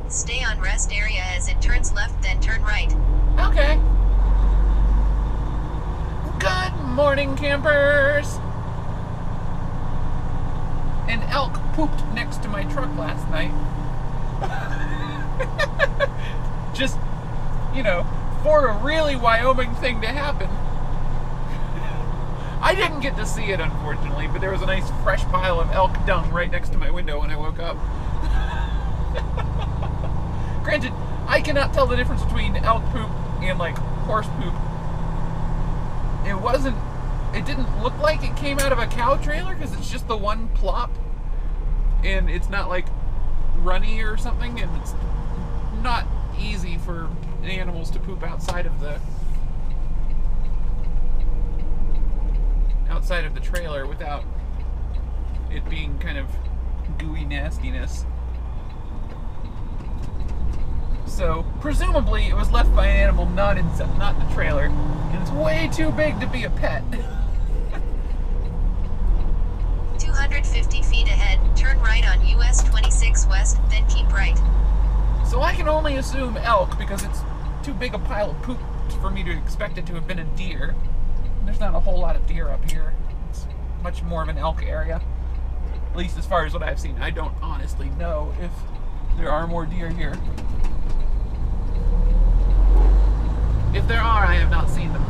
Stay on rest area as it turns left, then turn right. Okay. Good morning, campers! An elk pooped next to my truck last night. Just, you know, for a really Wyoming thing to happen. I didn't get to see it, unfortunately, but there was a nice fresh pile of elk dung right next to my window when I woke up. Granted, I cannot tell the difference between elk poop and, like, horse poop. It didn't look like it came out of a cow trailer, because it's just the one plop, and it's not, like, runny or something, and it's not easy for animals to poop outside of the trailer without it being kind of gooey nastiness. So presumably it was left by an animal not in the trailer, and it's way too big to be a pet. 250 feet ahead, turn right on US 26 West, then keep right. So I can only assume elk because it's too big a pile of poop for me to expect it to have been a deer. There's not a whole lot of deer up here. It's much more of an elk area, at least as far as what I've seen. I don't honestly know if there are more deer here. If there are, I have not seen them.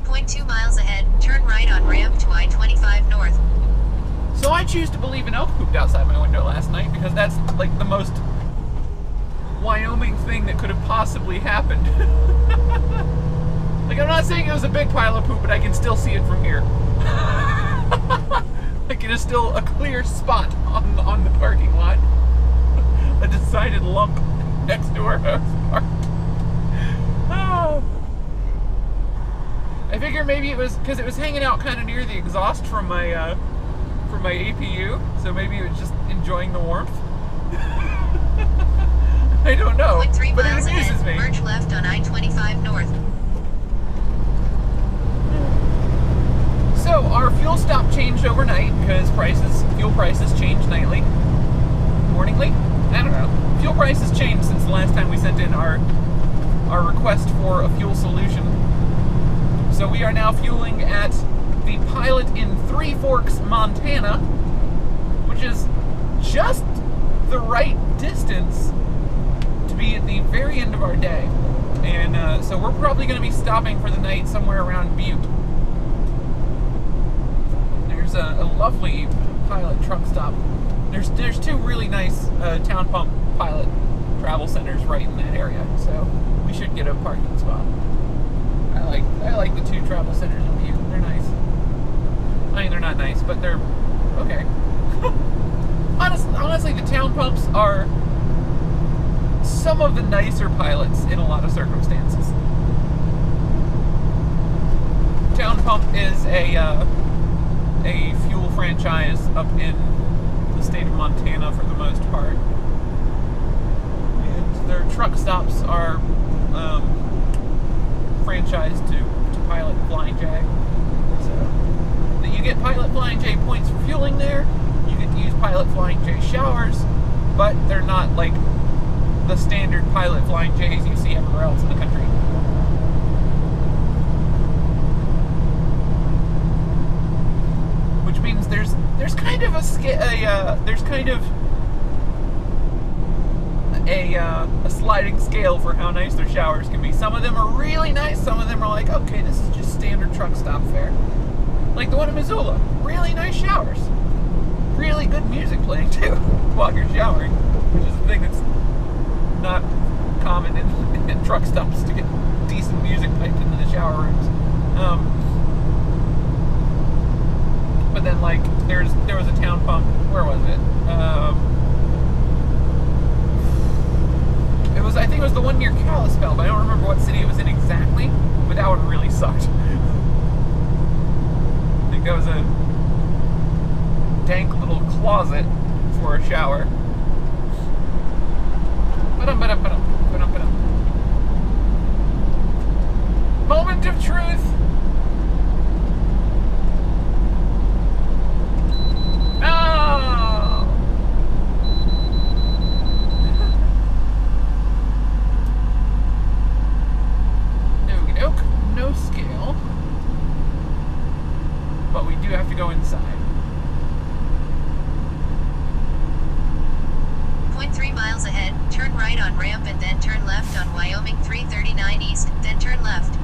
0.2 miles ahead, turn right on ramp to I-25 North. So I choose to believe an elk pooped outside my window last night because that's like the most Wyoming thing that could have possibly happened. Like, I'm not saying it was a big pile of poop, but I can still see it from here. Like, it is still a clear spot on the parking lot. A decided lump next to our house park. Oh. I figure maybe it was because it was hanging out kind of near the exhaust from my APU, so maybe it was just enjoying the warmth. I don't know, 0.3 but it miles amuses ahead, me. merge left on I-25 North. So our fuel stop changed overnight because fuel prices change nightly, morningly. I don't know. Fuel prices changed since the last time we sent in our request for a fuel solution. So we are now fueling at the Pilot in Three Forks, Montana, which is just the right distance to be at the very end of our day. And so we're probably going to be stopping for the night somewhere around Butte. There's a lovely Pilot truck stop. There's two really nice town pump Pilot travel centers right in that area, so we should get a parking spot. I like the two travel centers in Butte. They're nice. I mean, they're not nice, but they're okay. Honestly, the town pumps are some of the nicer Pilots in a lot of circumstances. Town Pump is a fuel franchise up in the state of Montana for the most part. And their truck stops are franchised to Pilot Flying J. So you get Pilot Flying J points for fueling there. You get to use Pilot Flying J showers, but they're not like the standard Pilot Flying J's you see everywhere else in the country. Which means there's kind of a sliding scale for how nice their showers can be. Some of them are really nice, some of them are like, okay, this is just standard truck stop fare. Like the one in Missoula, really nice showers. Really good music playing too while you're showering, which is a thing that's not common in truck stops to get decent music piped into the shower rooms. But then like there was a town pump. Where was it? I think it was the one near Kalispell, but I don't remember what city it was in exactly. But that one really sucked. I think that was a dank little closet for a shower. Moment of truth. Oh. have to go inside. 0.3 miles ahead, turn right on ramp and then turn left on Wyoming 339 East, then turn left.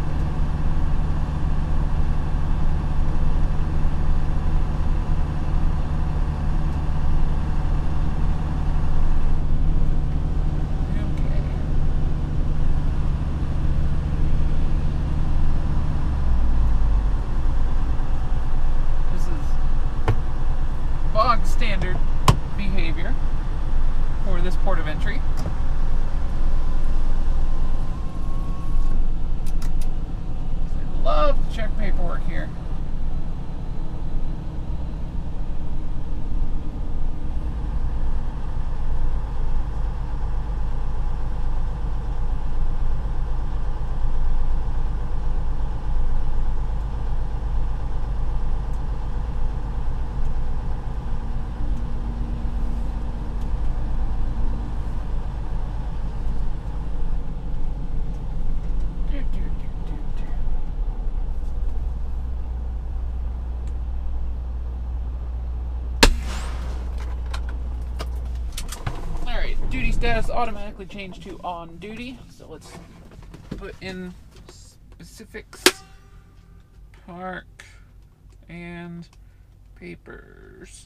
Standard behavior for this port of entry. I love to check paperwork here. Duty status automatically changed to on duty, so let's put in specifics, park, and papers.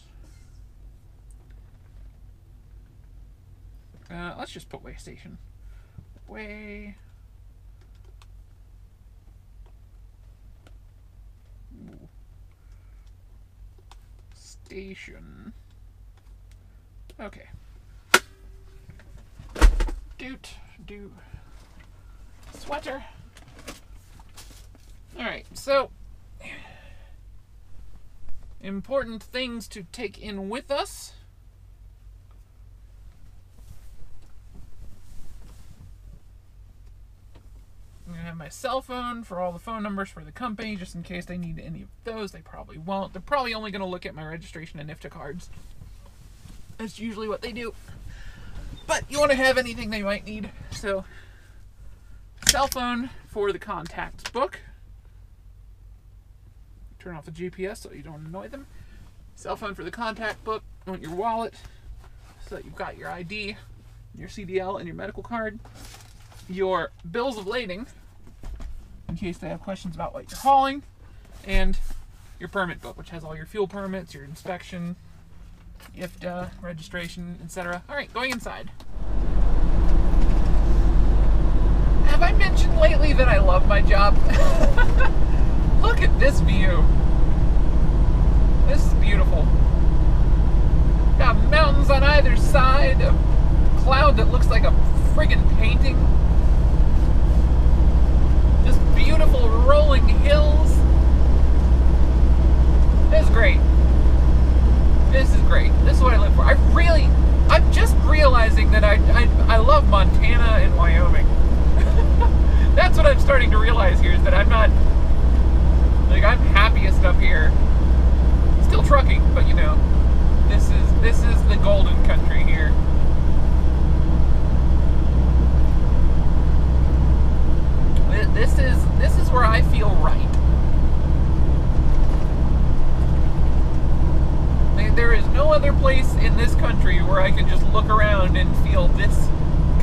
Let's just put way station. Way. Ooh. Station. Okay. Do sweater. Alright, so important things to take in with us. I'm gonna have my cell phone for all the phone numbers for the company, just in case they need any of those. They probably won't. They're probably only gonna look at my registration and NIFTA cards. That's usually what they do. But you want to have anything they might need. So, cell phone for the contacts book. Turn off the GPS so you don't annoy them. Cell phone for the contact book. You want your wallet so that you've got your ID, your CDL, and your medical card. Your bills of lading, in case they have questions about what you're hauling. And your permit book, which has all your fuel permits, your inspection, IFTA, registration, etc. Alright, going inside. Have I mentioned lately that I love my job? Look at this view. This is beautiful. Got mountains on either side, a cloud that looks like a friggin' painting. Just beautiful rolling hills. This is great. This is great. This is what I live for. I'm just realizing that I love Montana and Wyoming. That's what I'm starting to realize here, is that I'm not, like, I'm happiest up here. Still trucking, but you know, this is the golden country here. This is where I feel right. There is no other place in this country where I can just look around and feel this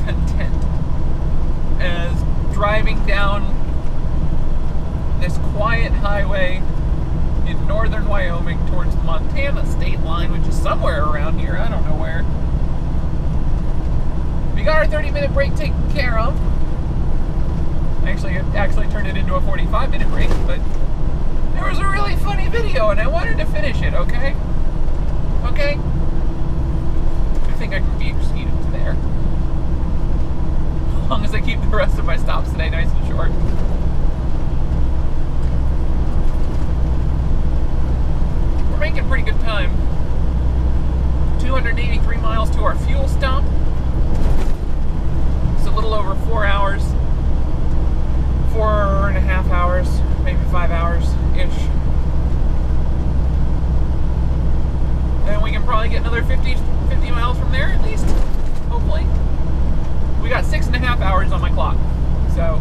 content as driving down this quiet highway in northern Wyoming towards the Montana state line, which is somewhere around here. I don't know where. We got our 30-minute break taken care of. Actually, it turned it into a 45-minute break, but there was a really funny video and I wanted to finish it, okay? Okay? I think I can be proceeded to there. As long as I keep the rest of my stops today nice and short. We're making pretty good time. 283 miles to our fuel stop. It's a little over 4 hours. 4.5 hours, maybe 5 hours-ish. And we can probably get another 50 miles from there, at least, hopefully. We got 6.5 hours on my clock, so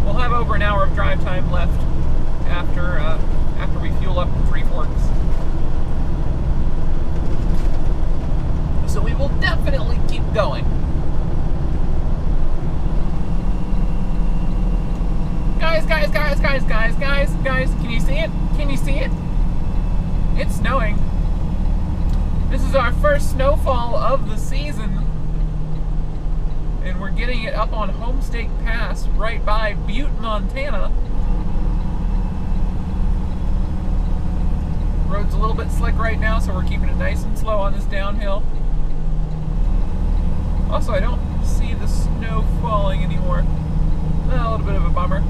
we'll have over an hour of drive time left after we fuel up in Three Forks. see it? It's snowing. This is our first snowfall of the season. And we're getting it up on Homestake Pass right by Butte, Montana. Road's a little bit slick right now, so we're keeping it nice and slow on this downhill. Also, I don't see the snow falling anymore. A little bit of a bummer.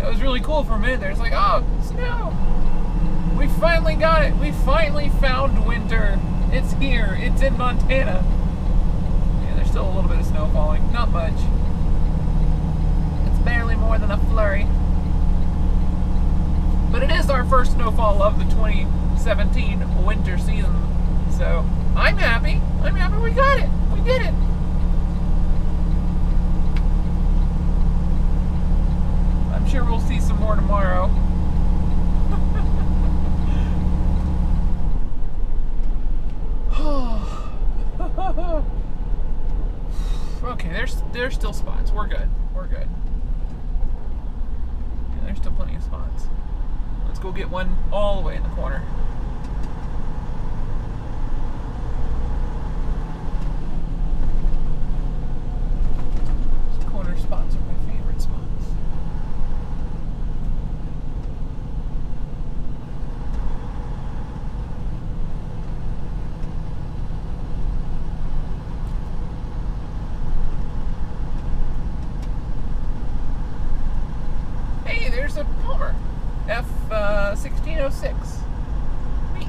It was really cool for a minute there. It's like, oh, snow! We finally got it! We finally found winter! It's here! It's in Montana! Yeah, there's still a little bit of snow falling. Not much. It's barely more than a flurry. But it is our first snowfall of the 2017 winter season. So, I'm happy. I'm happy we got it. We did it. I'm sure we'll see some more tomorrow. Okay, there's still spots. We're good. We're good. Yeah, there's still plenty of spots. Let's go get one all the way in the corner. These corner spots are my favorite spots. Hey, there's a Palmer. F-1606. Neat.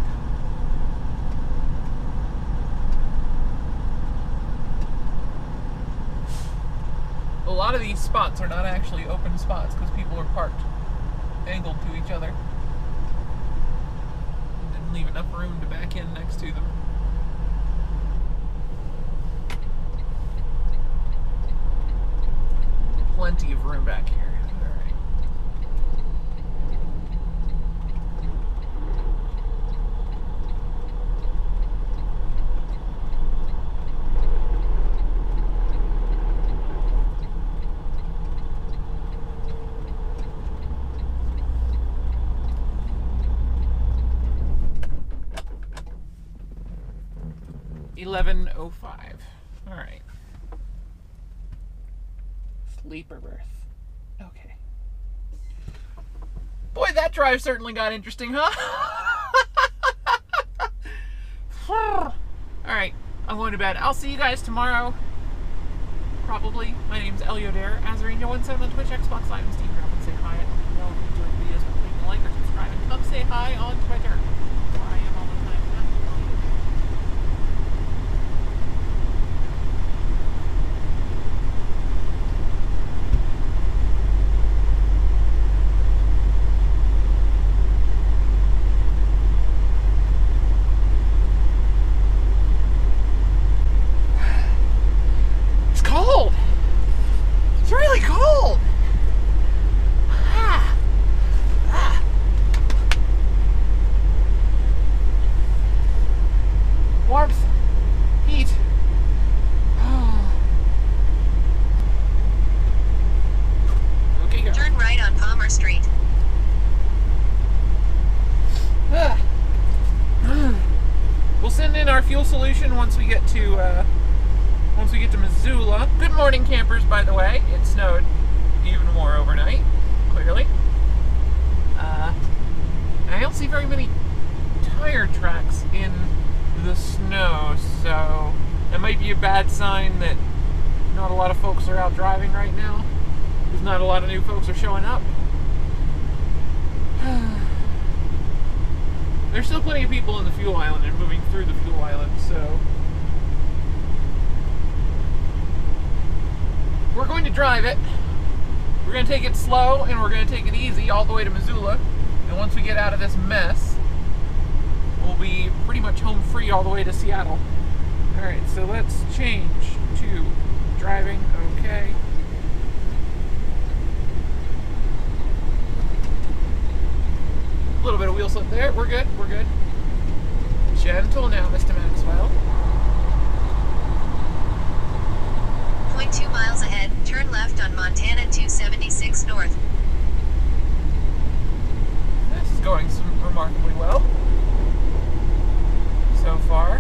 A lot of these spots are not actually open spots because people are parked angled to each other. Didn't leave enough room to back in next to them. Plenty of room back here. Alright. $11.05. All right. Sleeper berth. Okay. Boy, that drive certainly got interesting, huh? All right. I'm going to bed. I'll see you guys tomorrow. Probably. My name's Eliodare17 on Twitch, Xbox Live, and Steam. Say hi. Let me know if you enjoyed the videos by clicking the like or subscribe, and come say hi on Twitter. Where I am all the time. It's cold! It's really cold! Warmth, heat. Okay, go. Turn right on Palmer Street. We'll send in our fuel solution once we get to Missoula. Good morning, campers. By the way, it snowed even more overnight. Clearly, I don't see very many tire tracks in the snow, so that might be a bad sign that not a lot of folks are out driving right now, because not a lot of new folks are showing up. There's still plenty of people in the fuel island and moving through the fuel island, so we're going to drive it. We're going to take it slow and we're going to take it easy all the way to Missoula, and once we get out of this mess, we'll be pretty much home free all the way to Seattle. Alright, so let's change to driving. Okay. A little bit of wheel slip there. We're good. We're good. Gentle now, Mr. Maxwell. 0.2 miles ahead, turn left on Montana 276 North. remarkably well so far.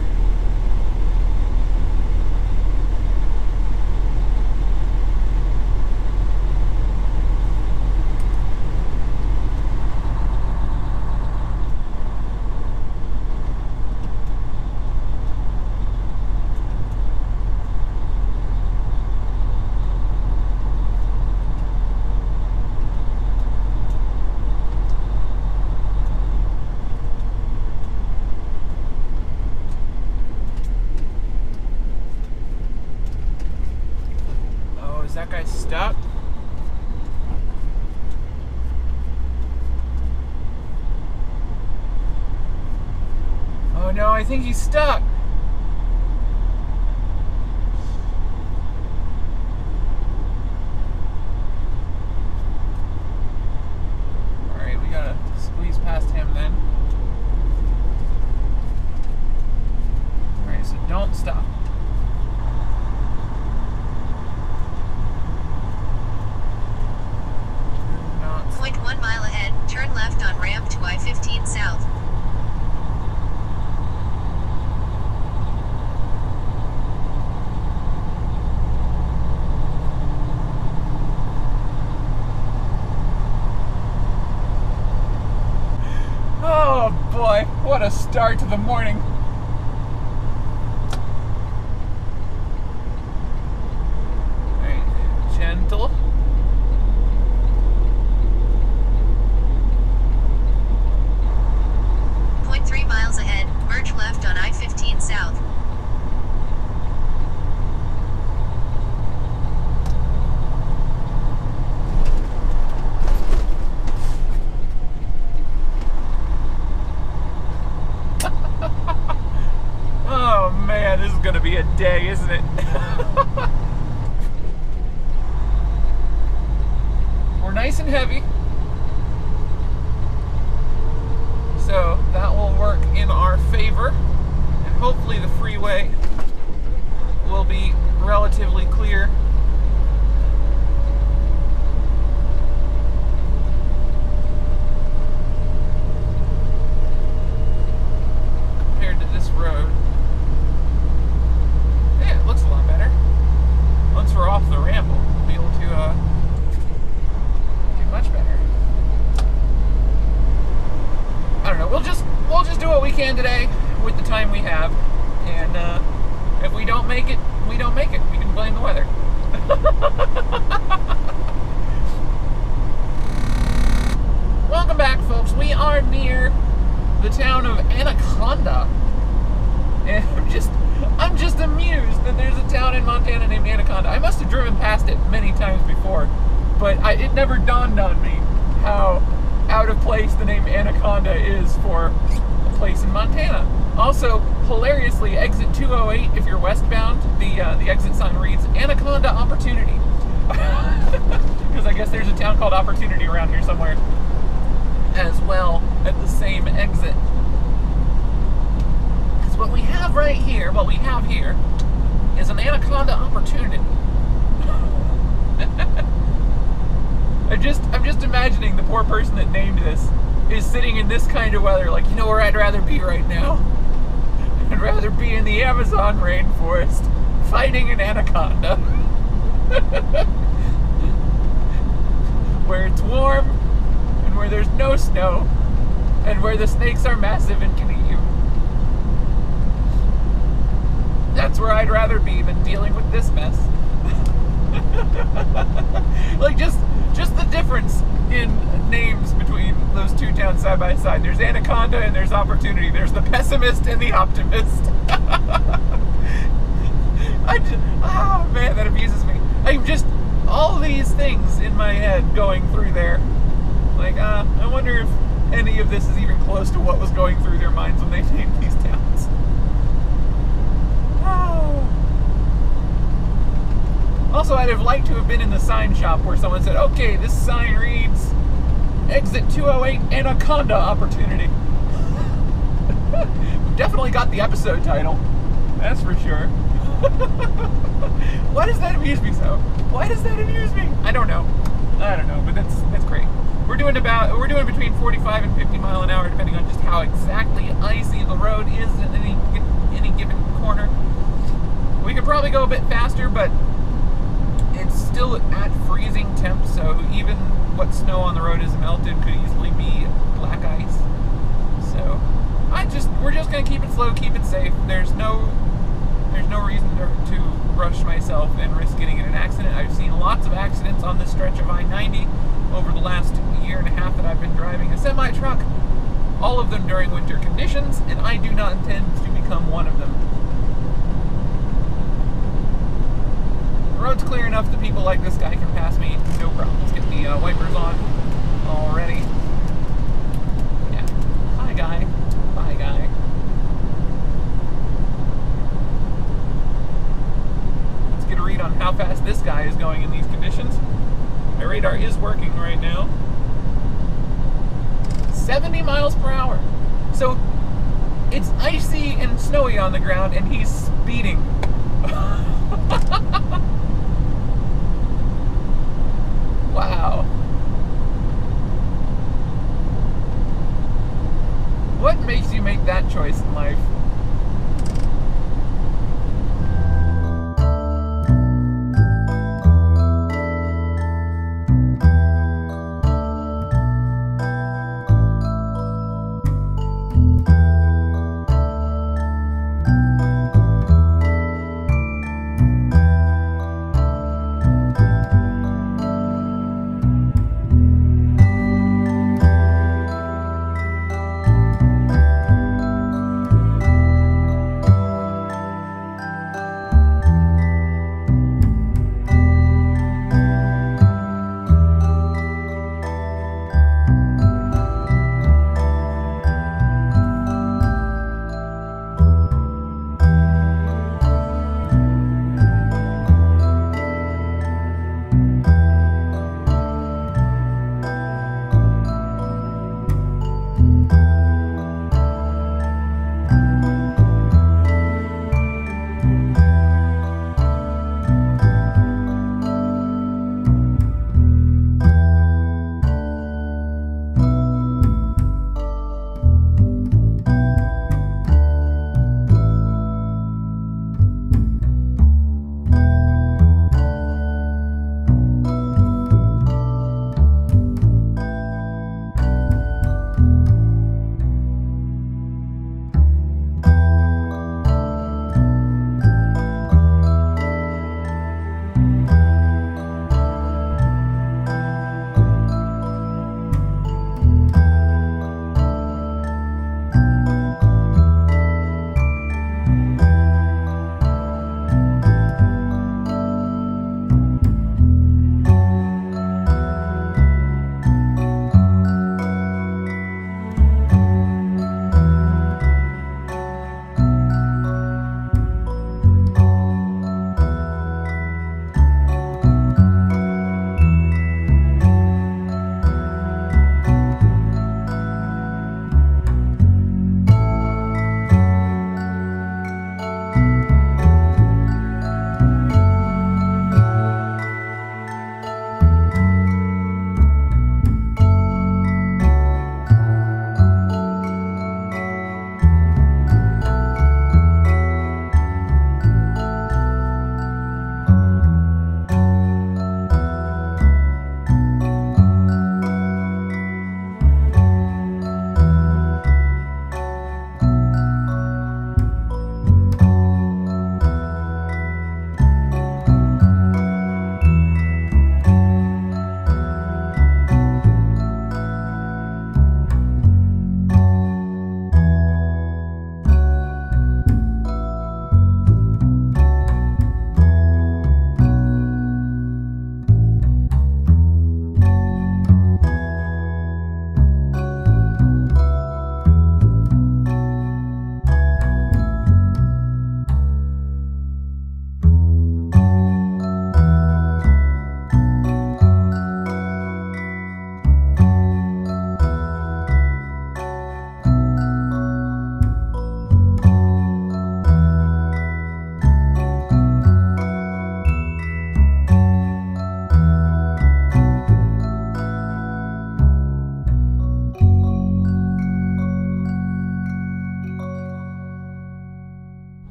Is that guy stuck? Oh no, I think he's stuck. Alright, we gotta squeeze past him then. Alright, so don't stop. 1 mile ahead, turn left on ramp to I-15 South. Oh boy, what a start to the morning. Alright, gentle. 3 miles ahead, merge left on I-15 South. Oh man, this is gonna be a day, isn't it? We're nice and heavy. So that will work in our favor, and hopefully the freeway will be relatively clear. Compared to this road. Yeah, it looks a lot better. Once we're off the ramp, we'll be able to do much better. I don't know. We'll just do what we can today with the time we have, and if we don't make it, we don't make it. We can blame the weather. Welcome back, folks. We are near the town of Anaconda, and I'm just amused that there's a town in Montana named Anaconda. I must have driven past it many times before, but it never dawned on me how out of place the name Anaconda is for a place in Montana. Also, hilariously, exit 208, if you're westbound, the exit sign reads Anaconda Opportunity. Because I guess there's a town called Opportunity around here somewhere as well at the same exit. Because what we have here is an Anaconda Opportunity. I'm just imagining the poor person that named this is sitting in this kind of weather, like, you know where I'd rather be right now? I'd rather be in the Amazon rainforest fighting an anaconda. Where it's warm, and where there's no snow, and where the snakes are massive and can eat you. That's where I'd rather be than dealing with this mess. Like, just the difference in names between those two towns side by side. There's Anaconda and there's Opportunity. There's the pessimist and the optimist. Oh man, that amuses me. I'm just, all these things in my head going through there. Like, I wonder if any of this is even close to what was going through their minds when they named these towns. Oh. Also, I'd have liked to have been in the sign shop where someone said, okay, this sign reads exit 208 Anaconda Opportunity. We've definitely got the episode title. That's for sure. Why does that amuse me so? Why does that amuse me? I don't know, but that's great. We're doing between 45 and 50 mile an hour, depending on just how exactly icy the road is in any given corner. We could probably go a bit faster, but it's still at freezing temps, so even what snow on the road is melted could easily be black ice. So we're just gonna keep it slow, keep it safe. There's no reason to rush myself and risk getting in an accident. I've seen lots of accidents on this stretch of I-90 over the last year and a half that I've been driving a semi-truck, all of them during winter conditions, and I do not intend to become one of them. The road's clear enough that people like this guy can pass me, no problem. Let's get the wipers on already. Yeah. Hi, guy. Bye, guy. Let's get a read on how fast this guy is going in these conditions. My radar is working right now. 70 miles per hour. So it's icy and snowy on the ground, and he's speeding. Wow. What makes you make that choice in life?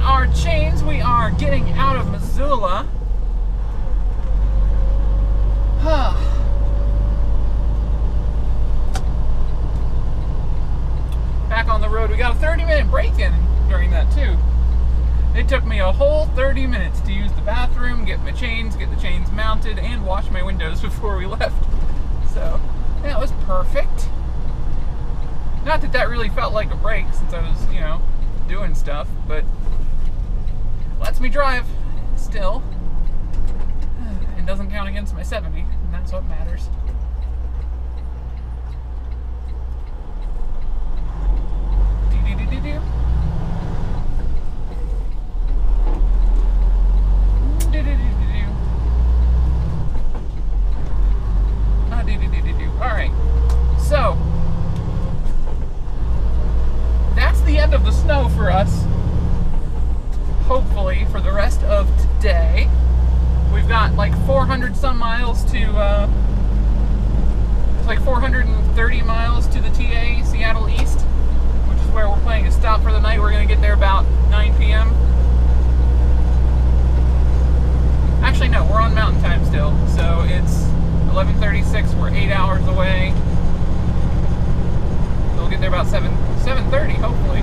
got our chains. We are getting out of Missoula. Back on the road. We got a 30-minute break-in during that too. It took me a whole 30 minutes to use the bathroom, get the chains mounted, and wash my windows before we left. So that was perfect. Not that that really felt like a break since I was, doing stuff, but lets me drive still. And doesn't count against my 70, and that's what matters. Alright, so that's the end of the snow for us. Hopefully, for the rest of today. We've got like 400 some miles to, it's like 430 miles to the TA, Seattle East, which is where we're planning to stop for the night. We're going to get there about 9 p.m. Actually, no, we're on mountain time still, so it's 11:36. We're 8 hours away. We'll get there about 7:30, hopefully.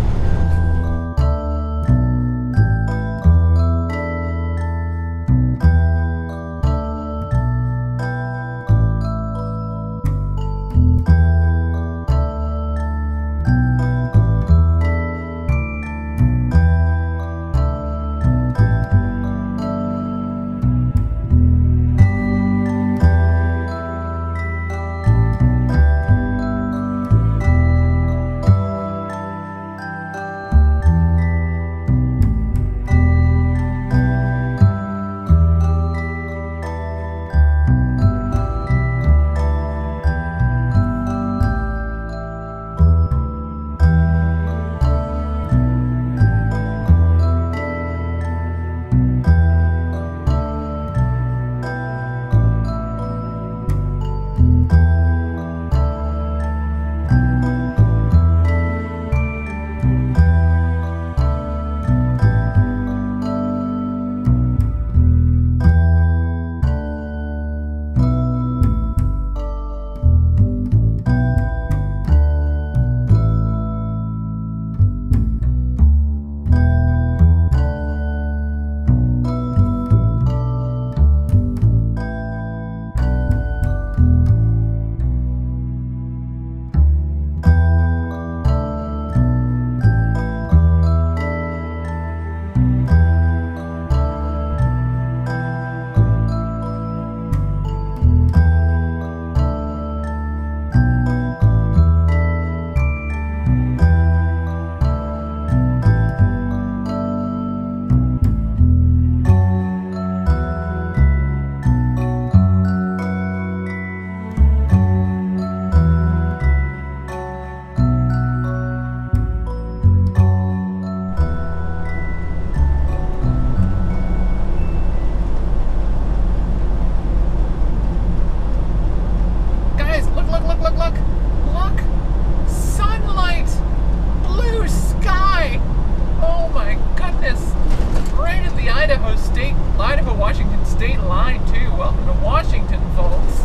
Idaho-Washington state line too. Welcome to Washington, folks.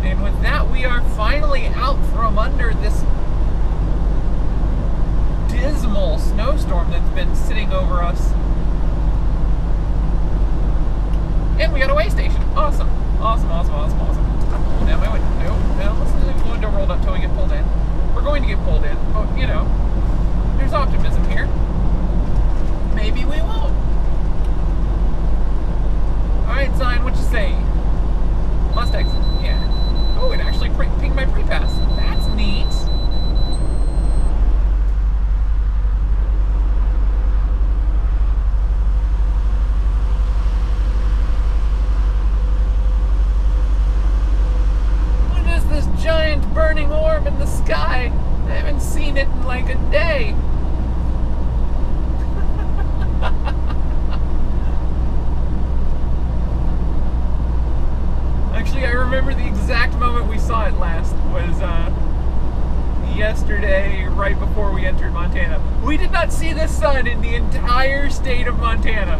And with that, we are finally out from under this dismal snowstorm that's been sitting over us. And we got a way station. Awesome. Awesome, awesome, awesome, awesome. Pull down my window. No, let's leave the window rolled up until we get pulled in. We're going to get pulled in, but you know, there's optimism here. Maybe we won't. Alright, Zion, what you say? Must exit. Yeah. Oh, it actually pinged my pre-pass. That's neat. What is this giant burning orb in the sky? I haven't seen it in like a day. Actually, I remember the exact moment we saw it last was yesterday, right before we entered Montana. We did not see the sun in the entire state of Montana.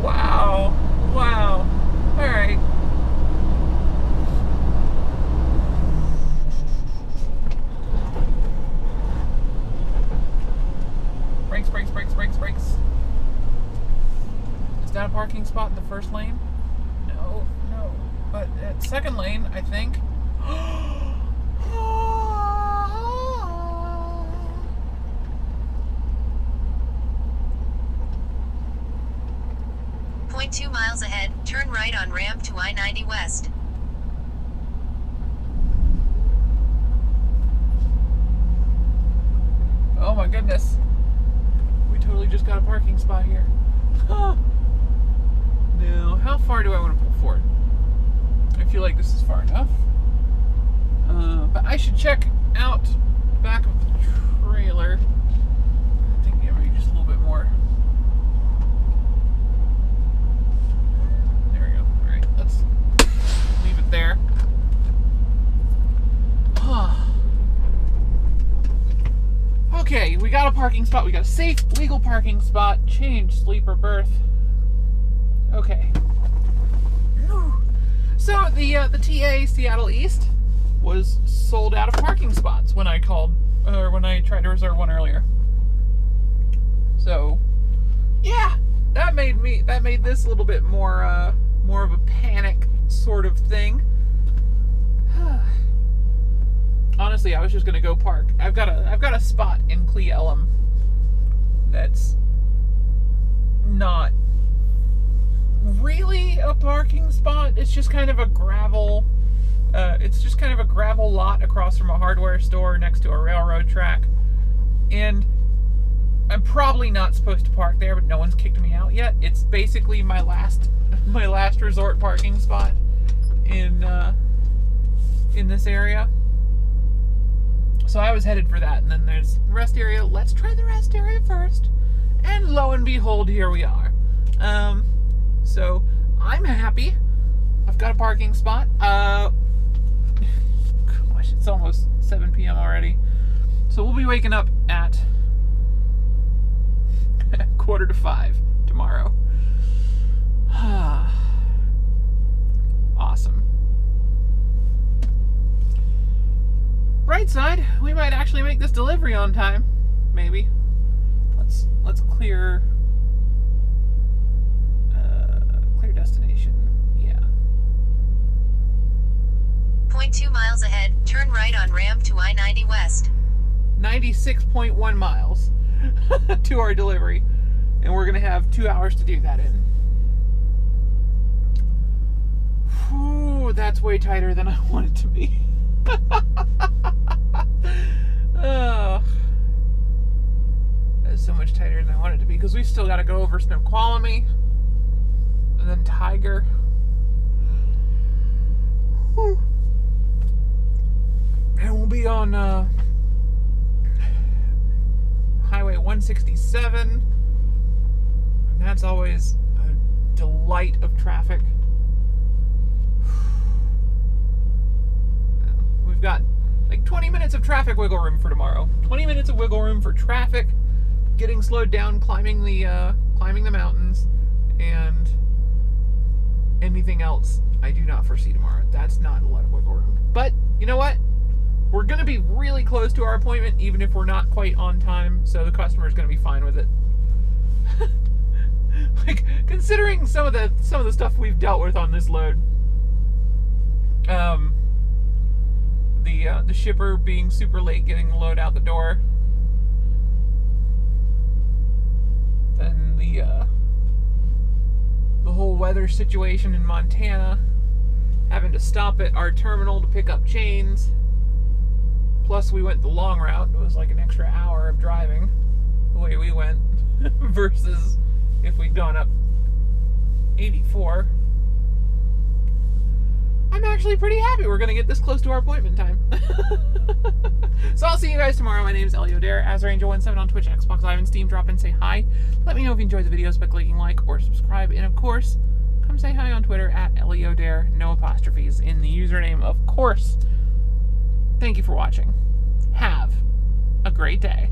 Wow. Wow. All right. Brakes, brakes, brakes, brakes, brakes. Is that a parking spot in the first lane? No, no. But at second lane, I think. 0.2 miles ahead, turn right on ramp to I-90 West. Oh my goodness. We totally just got a parking spot here. Now, how far do I want to pull forward? I feel like this is far enough. But I should check out the back of the trailer. I think maybe just a little bit more. There we go. Alright, let's leave it there. Okay, we got a parking spot. We got a safe, legal parking spot. Change sleeper berth. Okay. So the TA Seattle East was sold out of parking spots when I called, or when I tried to reserve one earlier. So, yeah, that made this a little bit more of a panic sort of thing. Honestly, I was just gonna go park. I've got a spot in Cle Elum that's not really a parking spot. It's just kind of a gravel. It's just kind of a gravel lot across from a hardware store next to a railroad track, and I'm probably not supposed to park there, but no one's kicked me out yet. It's basically my last resort parking spot in this area. So I was headed for that, and then there's the rest area. Let's try the rest area first, and lo and behold, here we are. So I'm happy. I've got a parking spot. Gosh, it's almost 7 p.m. already. So we'll be waking up at 4:45 tomorrow. Awesome. Bright side, we might actually make this delivery on time. Maybe. Let's clear destination. Yeah. 0.2 miles ahead, turn right on ramp to I-90 West. 96.1 miles to our delivery, and we're gonna have 2 hours to do that in. Whew, that's way tighter than I want it to be. Oh, that's so much tighter than I want it to be, because we've still got to go over Snoqualmie and then Tiger. Whew. And we'll be on Highway 167, and that's always a delight of traffic. We've got like 20 minutes of traffic wiggle room for tomorrow. 20 minutes of wiggle room for traffic, getting slowed down, climbing the mountains, and anything else I do not foresee tomorrow. That's not a lot of wiggle room. But you know what? We're going to be really close to our appointment, even if we're not quite on time, so the customer is going to be fine with it. Like, considering some of the stuff we've dealt with on this load, the shipper being super late getting the load out the door, then the whole weather situation in Montana, having to stop at our terminal to pick up chains, plus we went the long route. It was like an extra hour of driving the way we went versus if we'd gone up 84. I'm actually pretty happy we're going to get this close to our appointment time. So I'll see you guys tomorrow. My name is Anaconda, AzerAngel17 on Twitch, Xbox Live, and Steam. Drop in, say hi. Let me know if you enjoyed the videos by clicking like or subscribe. And of course, come say hi on Twitter at Eliodare, no apostrophes in the username, of course. Thank you for watching. Have a great day.